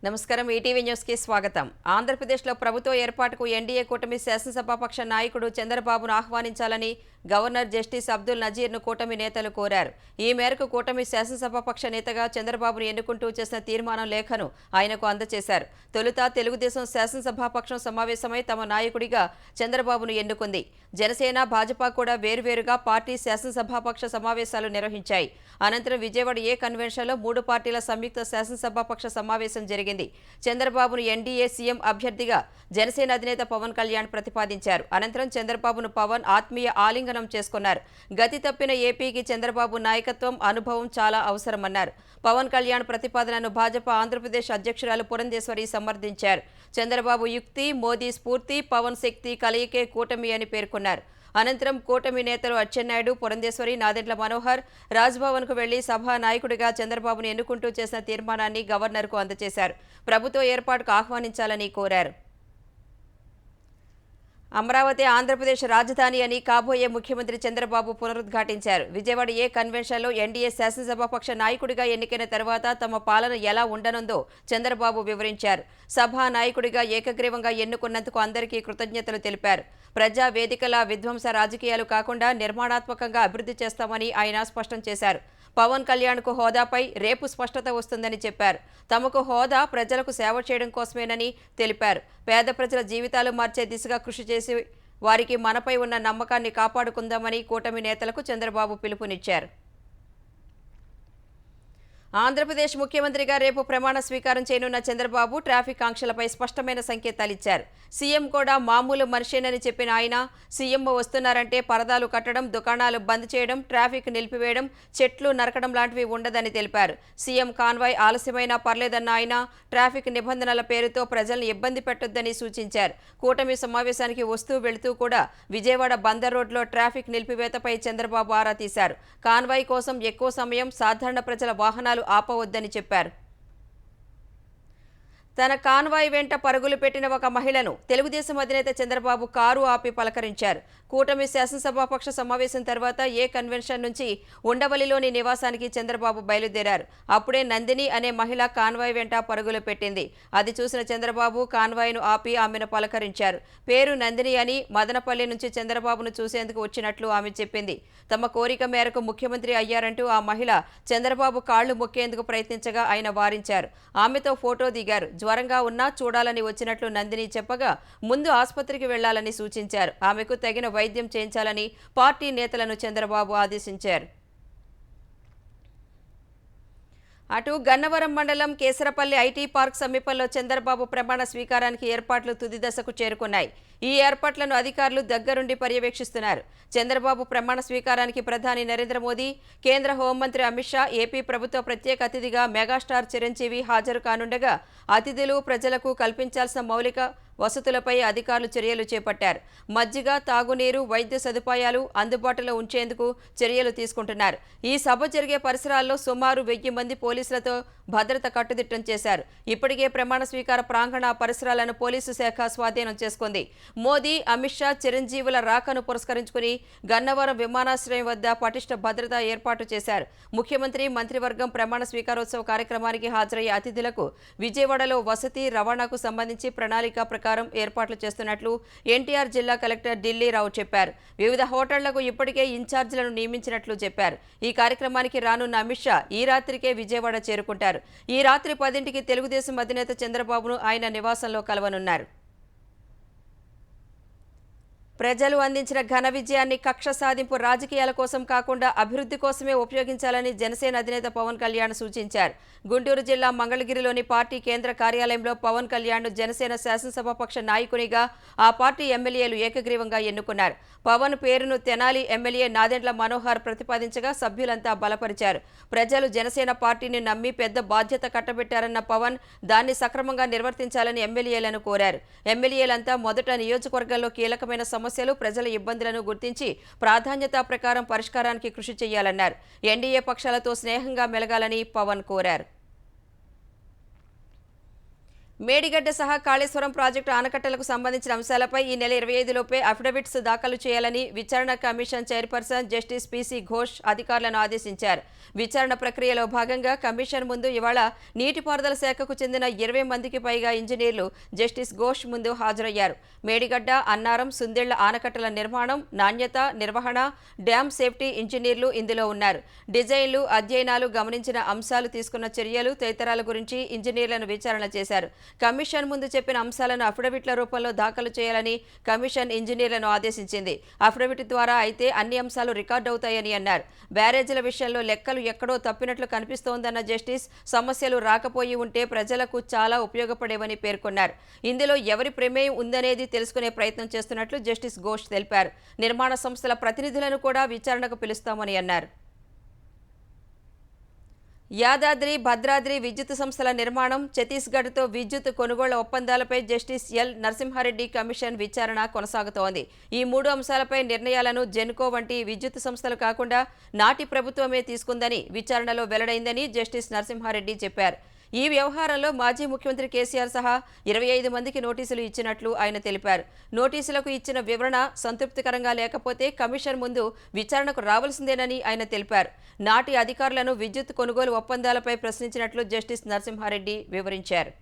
నమస్కారం ETV news కి స్వాగతం. ఆంధ్రప్రదేశ్లో ప్రభుత్వ ఏర్పాటుకు ఎన్డీఏ కూటమి శాసనసభాపక్ష నాయకుడు చంద్రబాబును ఆహ్వానించాలని గవర్నర్ జస్టిస్ అబ్దుల్ నజీర్ను కూటమి నేతలు కోరారు. ఈ మేరకు కూటమి శాసనసభాపక్ష నేతగా చంద్రబాబును ఎన్నుకుంటూ చేసిన తీర్మానం లేఖను ఆయనకు అందజేశారు. తొలుత తెలుగుదేశం శాసనసభాపక్షం సమావేశమై తమ నాయకుడిగా చంద్రబాబును ఎన్నుకుంది. జనసేన, భాజపా కూడా వేర్వేరుగా పార్టీ శాసనసభాపక్ష సమావేశాలు నిర్వహించాయి. అనంతరం విజయవాడ ఏ కన్వెన్షన్లో 3 పార్టీల సంయుక్త శాసనసభాపక్ష సమావేశం జరిగింది. చంద్రబాబును ఎన్డీఏ సీఎం అభ్యర్థిగా జనసేన అధినేత పవన్ కళ్యాణ్ ప్రతిపాదించారు. అనంతరం చంద్రబాబును పవన్ ఆత్మీయ ఆలింగనం చేసుకున్నారు. గతి తప్పిన ఏపీకి చంద్రబాబు నాయకత్వం, అనుభవం చాలా అవసరమన్నారు. పవన్ కళ్యాణ్ ప్రతిపాదనను భాజపా ఆంధ్రప్రదేశ్ అధ్యక్షురాలు పురంధేశ్వరి సమర్థించారు. చంద్రబాబు యుక్తి, మోదీ స్ఫూర్తి, పవన్ శక్తి కలయికే కూటమి అని పేర్కొన్నారు. అనంతరం కూటమి నేతలు అచ్చెన్నాయుడు, పురంధేశ్వరి, నాదెండ్ల మనోహర్ రాజ్భవన్కు వెళ్లి సభా నాయకుడిగా చంద్రబాబును ఎన్నుకుంటూ చేసిన తీర్మానాన్ని గవర్నర్కు అందజేశారు. ప్రభుత్వ ఏర్పాటుకు ఆహ్వానించాలని కోరారు. అమరావతి ఆంధ్రప్రదేశ్ రాజధాని అని కాబోయే ముఖ్యమంత్రి చంద్రబాబు పునరుద్ఘాటించారు. విజయవాడ ఏ కన్వెన్షన్లో ఎన్డీఏ శాసనసభాపక్ష నాయకుడిగా ఎన్నికైన తర్వాత తమ పాలన ఎలా ఉండనుందో చంద్రబాబు వివరించారు. సభా నాయకుడిగా ఏకగ్రీవంగా ఎన్నుకున్నందుకు అందరికీ కృతజ్ఞతలు తెలిపారు. ప్రజా వేదికల విధ్వంస రాజకీయాలు కాకుండా నిర్మాణాత్మకంగా అభివృద్ధి చేస్తామని ఆయన స్పష్టం చేశారు. పవన్ కళ్యాణ్కు హోదాపై రేపు స్పష్టత వస్తుందని చెప్పారు. తమకు హోదా ప్రజలకు సేవ చేయడం కోసమేనని తెలిపారు. పేద ప్రజల జీవితాలు మార్చే దిశగా కృషి చేసి వారికి మనపై ఉన్న నమ్మకాన్ని కాపాడుకుందామని కూటమి నేతలకు చంద్రబాబు పిలుపునిచ్చారు. ఆంధ్రప్రదేశ్ ముఖ్యమంత్రిగా రేపు ప్రమాణ స్వీకారం చేయనున్న చంద్రబాబు ట్రాఫిక్ ఆంక్షలపై స్పష్టమైన సంకేతాలిచ్చారు. సీఎం కూడా మామూలు మనిషేనని చెప్పిన ఆయన సీఎం వస్తున్నారంటే పరదాలు కట్టడం, దుకాణాలు బంద్ చేయడం, ట్రాఫిక్ నిలిపివేయడం, చెట్లు నరకడం లాంటివి ఉండదని తెలిపారు. సీఎం కాన్వాయ్ ఆలస్యమైనా పర్లేదన్న ఆయన ట్రాఫిక్ నిబంధనల పేరుతో ప్రజల్ని ఇబ్బంది పెట్టొద్దని సూచించారు. కూటమి సమావేశానికి వస్తూ వెళుతూ కూడా విజయవాడ బందర్ రోడ్లో ట్రాఫిక్ నిలిపివేతపై చంద్రబాబు ఆరా తీశారు. కాన్వాయ్ కోసం ఎక్కువ సమయం సాధారణ ప్రజల వాహనాలు ఆపవద్దని చెప్పారు. తన కాన్వాయ్ వెంట పరుగులు పెట్టిన ఒక మహిళను తెలుగుదేశం అధినేత చంద్రబాబు కారు ఆపి పలకరించారు. కూటమి శాసనసభాపక్ష సమావేశం తర్వాత ఏ కన్వెన్షన్ నుంచి ఉండవల్లిలోని నివాసానికి చంద్రబాబు బయలుదేరారు. అప్పుడే నందిని అనే మహిళ కాన్వాయ్ వెంట పరుగులు పెట్టింది. అది చూసిన చంద్రబాబు కాన్వాయ్ను ఆపి ఆమెను పలకరించారు. పేరు నందిని అని, మదనపల్లి నుంచి చంద్రబాబును చూసేందుకు వచ్చినట్లు ఆమె చెప్పింది. తమ కోరిక మేరకు ముఖ్యమంత్రి అయ్యారంటూ ఆ మహిళ చంద్రబాబు కాళ్లు మొక్కేందుకు ప్రయత్నించగా ఆయన వారించారు. ఆమెతో ఫోటో దిగారు. జ్వరంగా ఉన్నా చూడాలని వచ్చినట్లు నందిని చెప్పగా ముందు ఆసుపత్రికి వెళ్లాలని సూచించారు. ఆమెకు తగిన వైద్యం చేయించాలని పార్టీ నేతలను చంద్రబాబు ఆదేశించారు. అటు గన్నవరం మండలం కేసరపల్లి ఐటీ పార్క్ సమీపంలో చంద్రబాబు ప్రమాణ స్వీకారానికి ఏర్పాట్లు తుది దశకు చేరుకున్నాయి. ఈ ఏర్పాట్లను అధికారులు దగ్గరుండి పర్యవేక్షిస్తున్నారు. చంద్రబాబు ప్రమాణ స్వీకారానికి ప్రధాని నరేంద్ర మోదీ, కేంద్ర హోంమంత్రి అమిత్ షా, ఏపీ ప్రభుత్వ ప్రత్యేక అతిథిగా మెగాస్టార్ చిరంజీవి హాజరు కానుండగా అతిథులు, ప్రజలకు కల్పించాల్సిన మౌలిక వసతులపై అధికారులు చర్యలు చేపట్టారు. మజ్జిగ, తాగునీరు, వైద్య సదుపాయాలు అందుబాటులో ఉంచేందుకు చర్యలు తీసుకుంటున్నారు. ఈ సభ జరిగే పరిసరాల్లో సుమారు 1000 మంది పోలీసులతో భద్రత కట్టుదిట్టం చేశారు. ఇప్పటికే ప్రమాణ స్వీకార ప్రాంగణ పరిసరాలను పోలీసు శాఖ స్వాధీనం చేసుకుంది. మోదీ, అమిత్ షా, చిరంజీవుల రాకను పురస్కరించుకుని గన్నవరం విమానాశ్రయం వద్ద పటిష్ట భద్రత ఏర్పాటు చేశారు. ముఖ్యమంత్రి, మంత్రివర్గం ప్రమాణ స్వీకారోత్సవ కార్యక్రమానికి హాజరయ్యే అతిథులకు విజయవాడలో వసతి, రవాణాకు సంబంధించి ప్రణాళిక ప్రకారం ఏర్పాట్లు చేస్తున్నట్లు ఎన్టీఆర్ జిల్లా కలెక్టర్ ఢిల్లీరావు చెప్పారు. వివిధ హోటళ్లకు ఇప్పటికే ఇన్ఛార్జీలను నియమించినట్లు చెప్పారు. ఈ కార్యక్రమానికి రానున్న అమిత్ షా ఈ రాత్రికే విజయవాడ చేరుకుంటారు. ఈ రాత్రి 10ంటికి తెలుగుదేశం అధినేత చంద్రబాబును ఆయన నివాసంలో కలవనున్నారు. ప్రజలు అందించిన ఘన విజయాన్ని కక్ష సాధింపు రాజకీయాల కోసం కాకుండా అభివృద్ధి కోసమే ఉపయోగించాలని జనసేన అధినేత పవన్ కళ్యాణ్ సూచించారు. గుంటూరు జిల్లా మంగళగిరిలోని పార్టీ కేంద్ర కార్యాలయంలో పవన్ కళ్యాణ్ను జనసేన శాసనసభాపక్ష నాయకునిగా ఆ పార్టీ ఎమ్మెల్యేలు ఏకగ్రీవంగా ఎన్నుకున్నారు. పవన్ పేరును తెనాలి ఎమ్మెల్యే నాదెండ్ల మనోహర్ ప్రతిపాదించగా సభ్యులంతా బలపరిచారు. ప్రజలు జనసేన పార్టీని నమ్మి పెద్ద బాధ్యత కట్టబెట్టారన్న పవన్ దాన్ని సక్రమంగా నిర్వర్తించాలని ఎమ్మెల్యేలను కోరారు. ఎమ్మెల్యేలంతా మొదట నియోజకవర్గంలో కీలకమైన సమస్యలు, ప్రజల ఇబ్బందులను గుర్తించి ప్రాధాన్యత ప్రకారం పరిష్కారానికి కృషి చేయాలన్నారు. ఎన్డీఏ పక్షాలతో స్నేహంగా మెలగాలని పవన్ కోరారు. మేడిగడ్డ సహా కాళేశ్వరం ప్రాజెక్టు ఆనకట్టలకు సంబంధించిన అంశాలపై ఈ నెల 25లోపే అఫిడవిట్స్ దాఖలు చేయాలని విచారణ commission chairperson justice PC Ghosh అధికారులను ఆదేశించారు. విచారణ ప్రక్రియలో భాగంగా కమిషన్ ముందు ఇవాళ నీటిపారుదల శాఖకు చెందిన 20 మందికి పైగా ఇంజనీర్లు జస్టిస్ ఘోష్ ముందు హాజరయ్యారు. మేడిగడ్డ, అన్నారం, సుందిళ్ల ఆనకట్టల నిర్మాణం, నాణ్యత, నిర్వహణ, డ్యామ్ సేఫ్టీ ఇంజనీర్లు ఇందులో ఉన్నారు. డిజైన్లు, అధ్యయనాలు, గమనించిన అంశాలు, తీసుకున్న చర్యలు తదితరాల గురించి ఇంజనీర్లను విచారణ చేశారు. కమిషన్ ముందు చెప్పిన అంశాలను అఫిడవిట్ల రూపంలో దాఖలు చేయాలని కమిషన్ ఇంజనీర్లను ఆదేశించింది. అఫిడవిట్ ద్వారా అయితే అన్ని అంశాలు రికార్డవుతాయని అన్నారు. బ్యారేజీల విషయంలో లెక్కలు ఎక్కడో తప్పినట్లు కనిపిస్తోందన్న జస్టిస్ సమస్యలు రాకపోయి ఉంటే ప్రజలకు చాలా ఉపయోగపడేవని పేర్కొన్నారు. ఇందులో ఎవరి ప్రమేయం ఉందనేది తెలుసుకునే ప్రయత్నం చేస్తున్నట్లు జస్టిస్ ఘోష్ తెలిపారు. నిర్మాణ సంస్థల ప్రతినిధులను కూడా విచారణకు పిలుస్తామని అన్నారు. యాదాద్రి, భద్రాద్రి విద్యుత్ సంస్థల నిర్మాణం, ఛత్తీస్గఢ్తో విద్యుత్ కొనుగోళ్ల ఒప్పందాలపై జస్టిస్ ఎల్ నరసింహారెడ్డి కమిషన్ విచారణ కొనసాగుతోంది. ఈ 3 అంశాలపై నిర్ణయాలను జెన్కో వంటి విద్యుత్ సంస్థలు కాకుండా నాటి ప్రభుత్వమే తీసుకుందని విచారణలో వెల్లడైందని జస్టిస్ నరసింహారెడ్డి చెప్పారు. ఈ వ్యవహారంలో మాజీ ముఖ్యమంత్రి కేసీఆర్ సహా 25 మందికి నోటీసులు ఇచ్చినట్లు ఆయన తెలిపారు. నోటీసులకు ఇచ్చిన వివరణ సంతృప్తికరంగా లేకపోతే కమిషన్ ముందు విచారణకు రావాల్సిందేనని ఆయన తెలిపారు. నాటి అధికారులను విద్యుత్ కొనుగోలు ఒప్పందాలపై ప్రశ్నించినట్లు జస్టిస్ నరసింహారెడ్డి వివరించారు.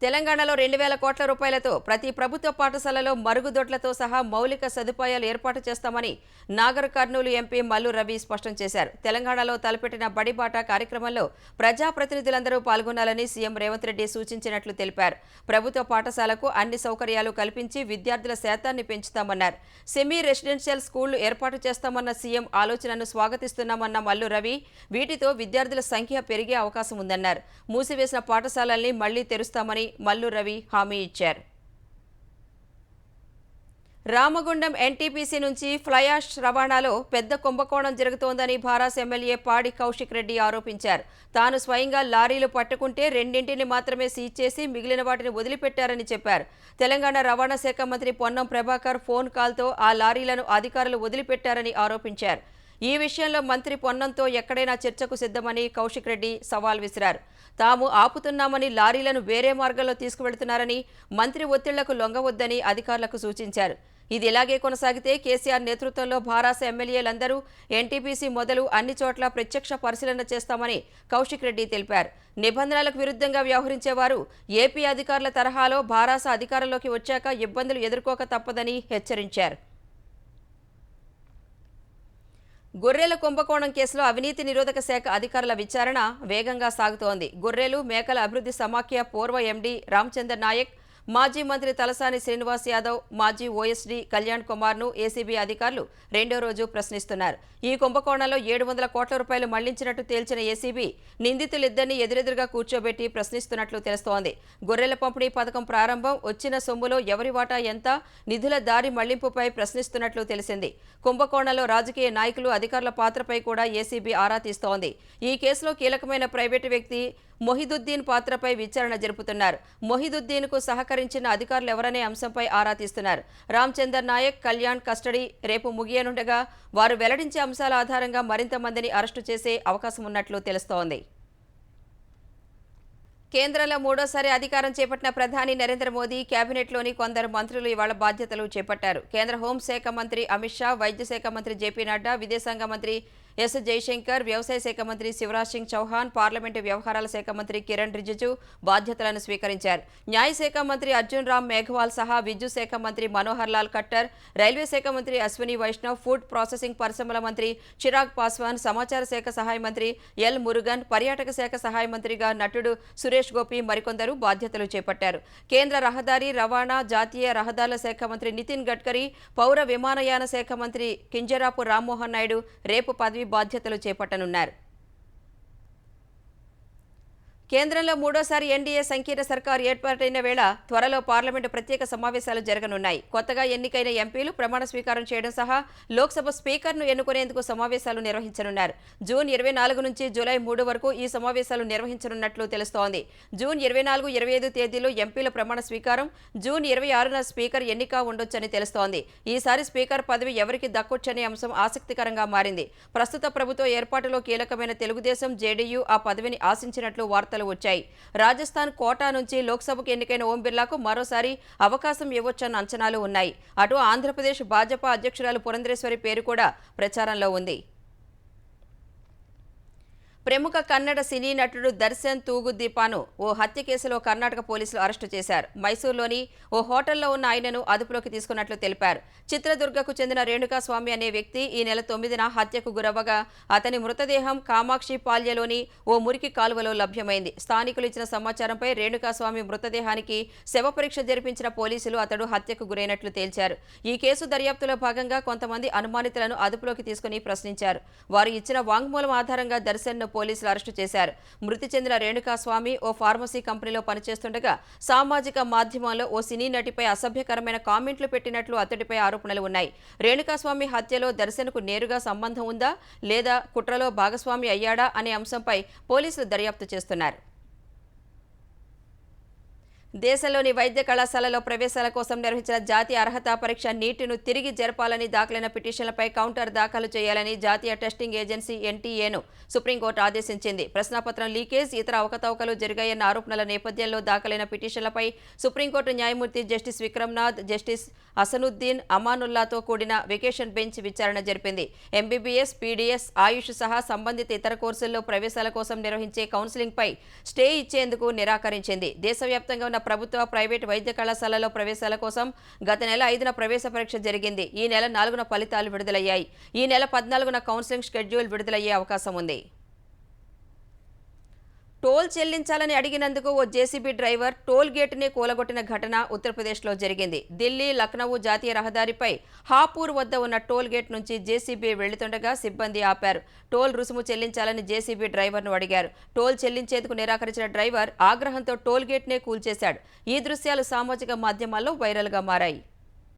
తెలంగాణలో 2,000 కోట్ల రూపాయలతో ప్రతి ప్రభుత్వ పాఠశాలలో మరుగుదొడ్లతో సహా మౌలిక సదుపాయాలు ఏర్పాటు చేస్తామని నాగర్ కర్నూలు ఎంపీ మల్లు రవి స్పష్టం చేశారు. తెలంగాణలో తలపెట్టిన బడిబాట కార్యక్రమంలో ప్రజాప్రతినిధులందరూ పాల్గొనాలని సీఎం రేవంత్ రెడ్డి సూచించినట్లు తెలిపారు. ప్రభుత్వ పాఠశాలకు అన్ని సౌకర్యాలు కల్పించి విద్యార్థుల శాతాన్ని పెంచుతామన్నారు. సెమీ రెసిడెన్షియల్ స్కూళ్లు ఏర్పాటు చేస్తామన్న సీఎం ఆలోచనను స్వాగతిస్తున్నామన్న మల్లు రవి, వీటితో విద్యార్థుల సంఖ్య పెరిగే అవకాశం ఉందన్నారు. మూసివేసిన పాఠశాలల్ని మళ్లీ తెరుస్తామని మల్లు రవి హామీ ఇచ్చారు. రామగుండం ఎన్టీపీసీ నుంచి ఫ్లై యాష్ రవాణాలో పెద్ద కుంభకోణం జరుగుతోందని భారాస ఎమ్మెల్యే పాడి కౌశిక్ రెడ్డి ఆరోపించారు. తాను స్వయంగా లారీలు పట్టుకుంటే 2 మాత్రమే సీజ్ చేసి మిగిలిన వాటిని వదిలిపెట్టారని చెప్పారు. తెలంగాణ రవాణా శాఖ మంత్రి పొన్నం ప్రభాకర్ ఫోన్ కాల్తో ఆ లారీలను అధికారులు వదిలిపెట్టారని ఆరోపించారు. ఈ విషయంలో మంత్రి పొన్నంతో ఎక్కడైనా చర్చకు సిద్ధమని కౌశిక్ రెడ్డి సవాల్ విసిరారు. తాము ఆపుతున్నామని లారీలను వేరే మార్గంలో తీసుకువెళ్తున్నారని, మంత్రి ఒత్తిళ్లకు లొంగవద్దని అధికారులకు సూచించారు. ఇది ఇలాగే కొనసాగితే కేసీఆర్ నేతృత్వంలో భారాస ఎమ్మెల్యేలందరూ ఎన్టీపీసీ మొదలు అన్ని చోట్ల ప్రత్యక్ష పరిశీలన చేస్తామని కౌశిక్ రెడ్డి తెలిపారు. నిబంధనలకు విరుద్ధంగా వ్యవహరించేవారు ఏపీ అధికారుల తరహాలో భారాస అధికారంలోకి వచ్చాక ఇబ్బందులు ఎదుర్కోక తప్పదని హెచ్చరించారు. గొర్రెల కుంభకోణం కేసులో అవినీతి నిరోధక శాఖ అధికారుల విచారణ వేగంగా సాగుతోంది. గొర్రెలు, మేకల అభివృద్ధి సమాఖ్య పూర్వ ఎండీ రామచందర్ నాయక్, మాజీ మంత్రి తలసాని శ్రీనివాస్ యాదవ్, మాజీ ఓఎస్డీ కళ్యాణ్ కుమార్ను ఏసీబీ అధికారులు 2వ రోజు ప్రశ్నిస్తున్నారు. ఈ కుంభకోణంలో 700 కోట్ల రూపాయలు మళ్లించినట్టు తేల్చిన ఏసీబీ నిందితులిద్దరినీ ఎదురెదురుగా కూర్చోబెట్టి ప్రశ్నిస్తున్నట్లు తెలుస్తోంది. గొర్రెల పంపిణీ పథకం ప్రారంభం, వచ్చిన సొమ్ములో ఎవరి వాటా ఎంత, నిధుల దారి మళ్లింపుపై ప్రశ్నిస్తున్నట్లు తెలిసింది. కుంభకోణంలో రాజకీయ నాయకులు, అధికారుల పాత్రపై కూడా ఏసీబీ ఆరా తీస్తోంది. ఈ కేసులో కీలకమైన ప్రైవేటు వ్యక్తి మొహిదుద్దీన్ పాత్రపై విచారణ జరుపుతున్నారు. మొహిదుద్దీన్కు సహకరించిన అధికారులు ఎవరనే అంశంపై ఆరా తీస్తున్నారు. రామచందర్ నాయక్, కళ్యాణ్ కస్టడీ రేపు ముగియనుండగా వారు వెల్లడించే అంశాల ఆధారంగా మరింత మందిని అరెస్టు చేసే అవకాశం ఉన్నట్లు తెలుస్తోంది. కేంద్రంలో 3వసారి అధికారం చేపట్టిన ప్రధాని నరేంద్ర మోదీ కేబినెట్లోని కొందరు మంత్రులు ఇవాళ బాధ్యతలు చేపట్టారు. కేంద్ర హోంశాఖ మంత్రి అమిత్ షా, వైద్య శాఖ మంత్రి జేపీ నడ్డా, విదేశాంగ మంత్రి ఎస్ జైశంకర్, వ్యవసాయ శాఖ మంత్రి శివరాజ్ సింగ్ చౌహాన్, పార్లమెంటు వ్యవహారాల శాఖ మంత్రి కిరణ్ రిజిజు బాధ్యతలను స్వీకరించారు. న్యాయశాఖ మంత్రి అర్జున్ రామ్ మేఘవాల్ సహా విద్యుత్ శాఖ మంత్రి మనోహర్ లాల్ ఖట్టర్, రైల్వే శాఖ మంత్రి అశ్విని వైష్ణవ్, ఫుడ్ ప్రాసెసింగ్ పరిశ్రమల మంత్రి చిరాగ్ పాస్వాన్, సమాచార శాఖ సహాయ మంత్రి ఎల్ మురుగన్, పర్యాటక శాఖ సహాయ మంత్రిగా నటుడు సురేష్ గోపి మరికొందరు బాధ్యతలు చేపట్టారు. కేంద్ర రహదారి, రవాణా, జాతీయ రహదారుల శాఖ మంత్రి నితిన్ గడ్కరీ, పౌర విమానయాన శాఖ మంత్రి కింజరాపు రామ్మోహన్ నాయుడు రేపు పదవి బాధ్యతలు చేపట్టనున్నారు. కేంద్రంలో 3వసారి ఎన్డీఏ సంకీర్ణ సర్కారు ఏర్పాటైన వేళ త్వరలో పార్లమెంటు ప్రత్యేక సమావేశాలు జరగనున్నాయి. కొత్తగా ఎన్నికైన ఎంపీలు ప్రమాణ స్వీకారం చేయడం సహా లోక్సభ స్పీకర్ను ఎన్నుకునేందుకు సమావేశాలు నిర్వహించనున్నారు. జూన్ 24 నుంచి జూలై 3 వరకు ఈ సమావేశాలు నిర్వహించనున్నట్లు తెలుస్తోంది. జూన్ 24, 25 తేదీలో ఎంపీల ప్రమాణ స్వీకారం, జూన్ 26న స్పీకర్ ఎన్నిక ఉండొచ్చని తెలుస్తోంది. ఈసారి స్పీకర్ పదవి ఎవరికి దక్కొచ్చనే అంశం ఆసక్తికరంగా మారింది. ప్రస్తుత ప్రభుత్వ ఏర్పాటులో కీలకమైన తెలుగుదేశం, జేడీయూ ఆ పదవిని ఆశించినట్లు వార్తలు విమర్శలు వచ్చాయి. రాజస్థాన్ కోటా నుంచి లోక్సభకు ఎన్నికైన ఓం బిర్లాకు మరోసారి అవకాశం ఇవ్వొచ్చన్న అంచనాలు ఉన్నాయి. అటు ఆంధ్రప్రదేశ్ భాజపా అధ్యక్షురాలు పురంధరేశ్వరి పేరు కూడా ప్రచారంలో ఉంది. ప్రముఖ కన్నడ సినీ నటుడు దర్శన్ తూగుదీపాను ఓ హత్య కేసులో కర్ణాటక పోలీసులు అరెస్టు చేశారు. మైసూరులోని ఓ హోటల్లో ఉన్న ఆయనను అదుపులోకి తీసుకున్నట్లు తెలిపారు. చిత్రదుర్గకు చెందిన రేణుకాస్వామి అనే వ్యక్తి ఈ నెల 9న హత్యకు గురవ్వగా అతని మృతదేహం కామాక్షి పాల్యలోని ఓ మురికి కాలువలో లభ్యమైంది. స్థానికులు ఇచ్చిన సమాచారంపై రేణుకాస్వామి మృతదేహానికి శవపరీక్ష జరిపించిన పోలీసులు అతడు హత్యకు గురైనట్లు తేల్చారు. ఈ కేసు దర్యాప్తులో భాగంగా కొంతమంది అనుమానితులను అదుపులోకి తీసుకుని ప్రశ్నించారు. వారు ఇచ్చిన వాంగ్మూలం ఆధారంగా దర్శన్ను పోలీసులు అరెస్టు చేశారు. మృతి చెందిన రేణుకాస్వామి ఓ ఫార్మసీ కంపెనీలో పనిచేస్తుండగా సామాజిక మాధ్యమాల్లో ఓ సినీ నటిపై అసభ్యకరమైన కామెంట్లు పెట్టినట్లు అతడిపై ఆరోపణలు ఉన్నాయి. రేణుకాస్వామి హత్యలో దర్శన్కు నేరుగా సంబంధం ఉందా లేదా కుట్రలో భాగస్వామి అయ్యాడా అనే అంశంపై పోలీసులు దర్యాప్తు చేస్తున్నారు. దేశంలోని వైద్య కళాశాలలో ప్రవేశాల కోసం నిర్వహించిన జాతీయ అర్హతా పరీక్ష నీట్ను తిరిగి జరపాలని దాఖలైన పిటిషన్లపై కౌంటర్ దాఖలు చేయాలని జాతీయ టెస్టింగ్ ఏజెన్సీ ఎన్టీఏను సుప్రీంకోర్టు ఆదేశించింది. ప్రశ్నాపత్రం లీకేజ్, ఇతర అవకతవకలు జరిగాయన్న ఆరోపణల నేపథ్యంలో దాఖలైన పిటిషన్లపై సుప్రీంకోర్టు న్యాయమూర్తి జస్టిస్ విక్రమ్నాథ్, జస్టిస్ అసనుద్దీన్ అమానుల్లాతో కూడిన వెకేషన్ బెంచ్ విచారణ జరిపింది. ఎంబీబీఎస్, పీడీఎస్, ఆయుష్ సహా సంబంధిత ఇతర కోర్సుల్లో ప్రవేశాల కోసం నిర్వహించే కౌన్సిలింగ్పై స్టే ఇచ్చేందుకు నిరాకరించింది. దేశవ్యాప్తంగా ఉన్న ప్రభుత్వ, ప్రైవేటు వైద్య కళాశాలలో ప్రవేశాల కోసం గత నెల 5న ప్రవేశ పరీక్ష జరిగింది. ఈ నెల 4న ఫలితాలు విడుదలయ్యాయి. ఈ నెల 14న కౌన్సిలింగ్ షెడ్యూల్ విడుదలయ్యే అవకాశం ఉంది. టోల్ చెల్లించాలని అడిగినందుకు ఓ జేసీబీ డ్రైవర్ టోల్ గేటునే కూలగొట్టిన ఘటన ఉత్తరప్రదేశ్లో జరిగింది. ఢిల్లీ లక్నో జాతీయ రహదారిపై హాపూర్ వద్ద ఉన్న టోల్ గేట్ నుంచి జేసీబీ వెళ్తుండగా సిబ్బంది ఆపారు. టోల్ రుసుము చెల్లించాలని జేసీబీ డ్రైవర్ను అడిగారు. టోల్ చెల్లించేందుకు నిరాకరించిన డ్రైవర్ ఆగ్రహంతో టోల్ గేట్నే కూల్చేశాడు. ఈ దృశ్యాలు సామాజిక మాధ్యమాల్లో వైరల్గా మారాయి.